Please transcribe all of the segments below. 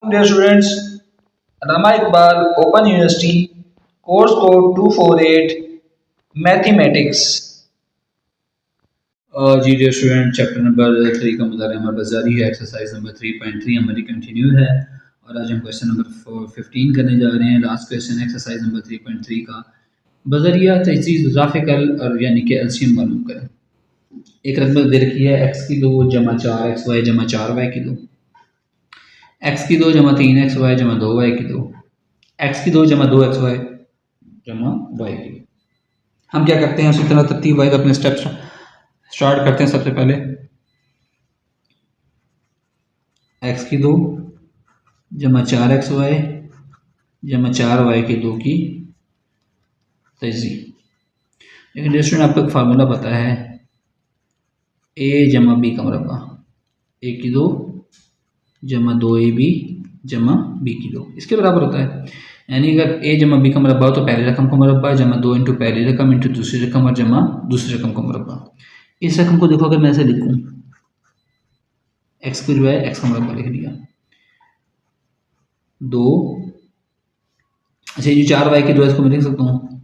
Dear students, Rama Iqbal, Open University, course code 248, Mathematics. जी dear student, chapter number 3 का मुताबिक हमारे पास जारी है। एक्सरसाइज नंबर 3.3 हमारी कंटिन्यू है और आज हम क्वेश्चन नंबर 15 करने जा रहे हैं। लास्ट क्वेश्चन एक्सरसाइज नंबर 3.3 का बजरिया तजदीद ग्राफिकल और यानी कि एलसीएम मालूम करें। एक रकम दे रखी है एक्स की 2 जमा 4 एक्स वाई जमा 4 वाई की 2, एक्स की 2 जमा 3 एक्स वाई जमा 2 वाई की 2, एक्स की 2 जमा 2 एक्स वाई जमा वाई की 2। हम क्या करते हैं, उसी तरह तरतीब वाइज अपने स्टेप्स स्टार्ट करते हैं। सबसे पहले एक्स की 2 जमा 4 एक्स वाई जमा 4 वाई की 2 की तजदीद। लेकिन स्टूडेंट आपको एक फार्मूला पता है, ए जमा बी का मुरब्बा, ए की 2 जमा 2ab जमा बी की 2 इसके बराबर होता है। यानी अगर ए जमा बी का मुरब्बा हो तो पहली रकम का मुरब्बा जमा 2 इंटू पहली रकम इंटू दूसरी रकम और जमा दूसरी रकम का मुरब्बा। इस रकम को देखो, अगर मैं ऐसे लिखूं, एक्स की बजाय एक्स का मुरब्बा लिख दिया, 2, अच्छा ये जो 4 वाई की 2 इसको मैं लिख सकता हूँ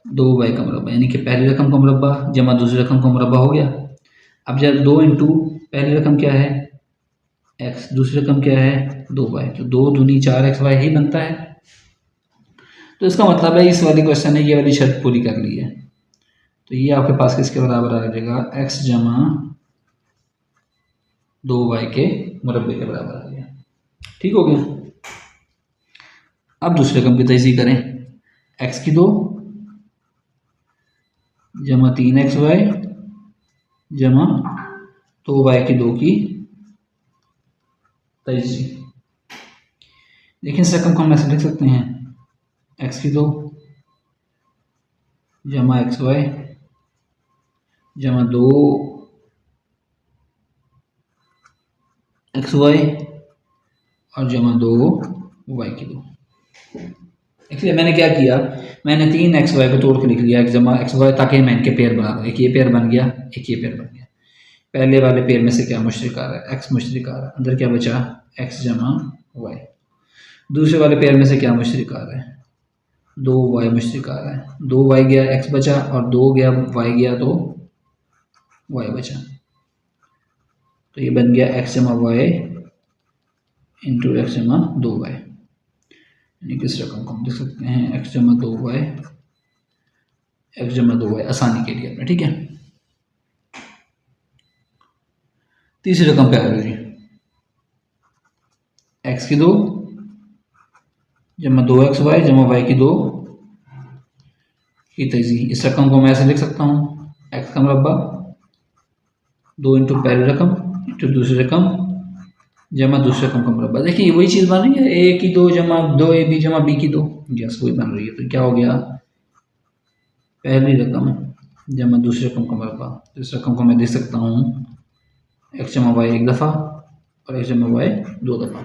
2 वाई का मुरब्बा, यानी कि पहली रकम का मुरब्बा जमा दूसरी रकम का मुरब्बा हो गया। अब जब 2 इंटू पहली रकम क्या है एक्स, दूसरी रकम क्या है 2 वाई, तो 2 दूनी 4 एक्स वाई ही बनता है। तो इसका मतलब है इस वाली क्वेश्चन ने ये वाली शर्त पूरी कर ली है। तो ये आपके पास किसके बराबर आ जाएगा, एक्स जमा 2 वाई के मुरब्बे के बराबर आ गया। ठीक हो गया। अब दूसरे रकम की तजदीद करें, एक्स की 2 जमा 3 एक्स वाई जमा 2 वाई की 2 की तजदीद। देखिए इस रकम को हम ऐसे लिख सकते हैं, एक्स की 2 जमा एक्स वाई जमा 2 एक्स वाई और जमा 2 वाई की 2। इसलिए मैंने क्या किया, मैंने 3 एक्स वाई को तोड़ के लिख लिया एक्स जमा एक्स वाई, ताकि मैं इनके पेयर बना दूँ। एक ये पेयर बन गया, एक ये पेयर बन गया। पहले वाले पेयर में से क्या मुश्तरक आ रहा है, एक्स मुश्तरक आ रहा है, अंदर क्या बचा एक्स जमा वाई। दूसरे वाले पेयर में से क्या मुश्तरक आ रहा है, 2 वाई मुश्तरक आ रहा है। 2 वाई गया एक्स बचा और 2 गया वाई गया तो वाई बचा। तो ये बन गया एक्स जमा वाई इंटू एक्स जमा 2 वाई, यानी कि इस रकम को हम लिख सकते हैं एक्स जमा 2 वाई, एक्स जमा 2 वाई आसानी के लिए अपने। ठीक है, तीसरी रकम क्या है जी, एक्स की 2 जमा 2 एक्स वाई जमा वाई की 2 की तजदीद। इस रकम को मैं ऐसे लिख सकता हूँ, एक्स का मुरब्बा 2 इंटू पहली रकम इंटू दूसरी रकम जमा दूसरे रकम का मुरब्बा। देखिए वही चीज़ बन रही है, ए की 2 जमा 2 ए बी जमा बी की 2, यस वही बन रही है। तो क्या हो गया, पहली रकम जमा दूसरी रकम का मुरब्बा। तो इस रकम को मैं देख सकता हूँ एक्स जमा वाई एक दफ़ा और एक्स जमा वाई 2 दफ़ा।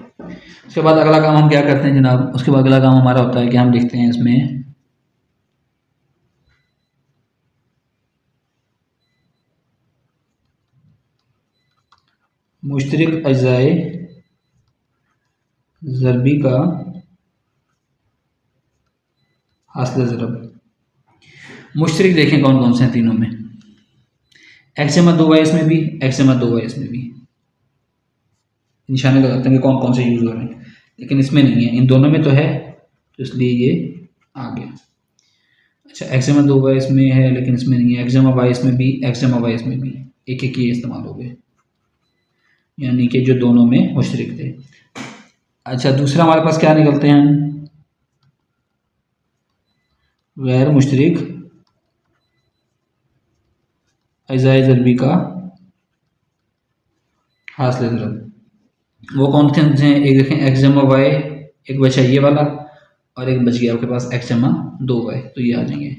उसके बाद अगला काम हम क्या करते हैं जनाब, उसके बाद अगला काम हमारा होता है कि हम लिखते हैं इसमें मुश्तरक अज़ाए ज़रबी का हासिल ज़रब। मुश्तरक देखें कौन कौन से हैं तीनों में, एक्स जमा 2 वाई इसमें भी, एक्स जमा 2 वाई इसमें भी। निशाने लगाते हैं कि कौन कौन से यूज़ हो रहे हैं, लेकिन इसमें नहीं है, इन दोनों में तो है, तो इसलिए ये आ गया। अच्छा एक्स जमा 2 वाई इसमें है लेकिन इसमें नहीं है, एक्स जमा वाई इसमें भी, एक्स जमा वाई इसमें भी, एक एक ये इस्तेमाल हो गए, यानी कि जो दोनों में मुश्तरक थे। अच्छा दूसरा हमारे पास क्या निकलते हैं, गैर मुश्तरक अज़ाए ज़रबी का हासिल ज़रब। वो कौन कौन से हैं, एक देखें एक्स जमा वाई, एक बचा ये वाला और एक बच गया आपके पास एक्स जमा 2 वाई, तो ये आ जाएंगे।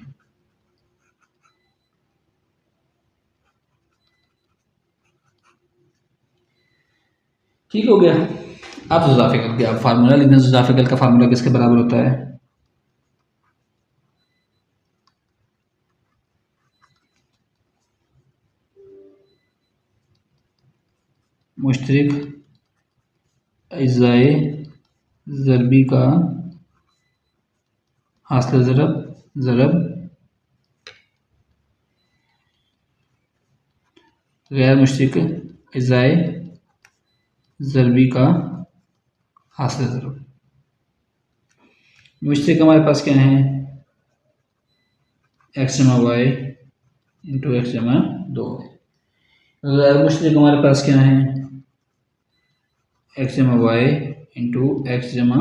ठीक हो गया। अब जुज़ाफ़िकल क्या फार्मूला लिखना, जुज़ाफ़िकल का फार्मूला किसके बराबर होता है, मुश्तरक अज़ाए ज़रबी का हासिल ज़रब ज़रब गैर मुश्तरक अज़ाए ज़रबी का हासिल ज़रब। मुश्तरक हमारे पास क्या है, एक्स जमा वाई इंटू एक्स जमा 2। गैर मुश्तरक हमारे पास क्या है, एक्स जमा वाई इंटू एक्स जमा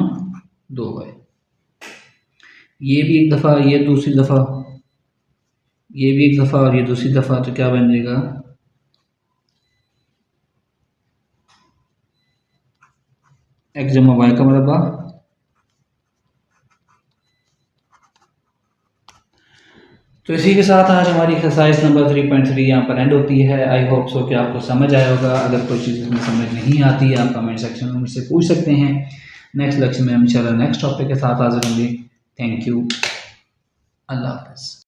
2y। ये भी एक दफ़ा, ये दूसरी दफ़ा, ये भी एक दफ़ा और ये दूसरी दफ़ा, तो क्या बन जाएगा, एक्स जमा वाई का मरबा। तो इसी के साथ आज हमारी एक्सरसाइज नंबर 3.3 यहाँ पर एंड होती है। आई होप सो कि आपको समझ आया होगा। अगर कोई चीज़ इसमें समझ नहीं आती है आप कमेंट सेक्शन में मुझसे पूछ सकते हैं। नेक्स्ट लेक्चर में हम इंशाल्लाह नेक्स्ट टॉपिक के साथ हाजिर होंगे। थैंक यू, अल्लाह हाफ़िज़।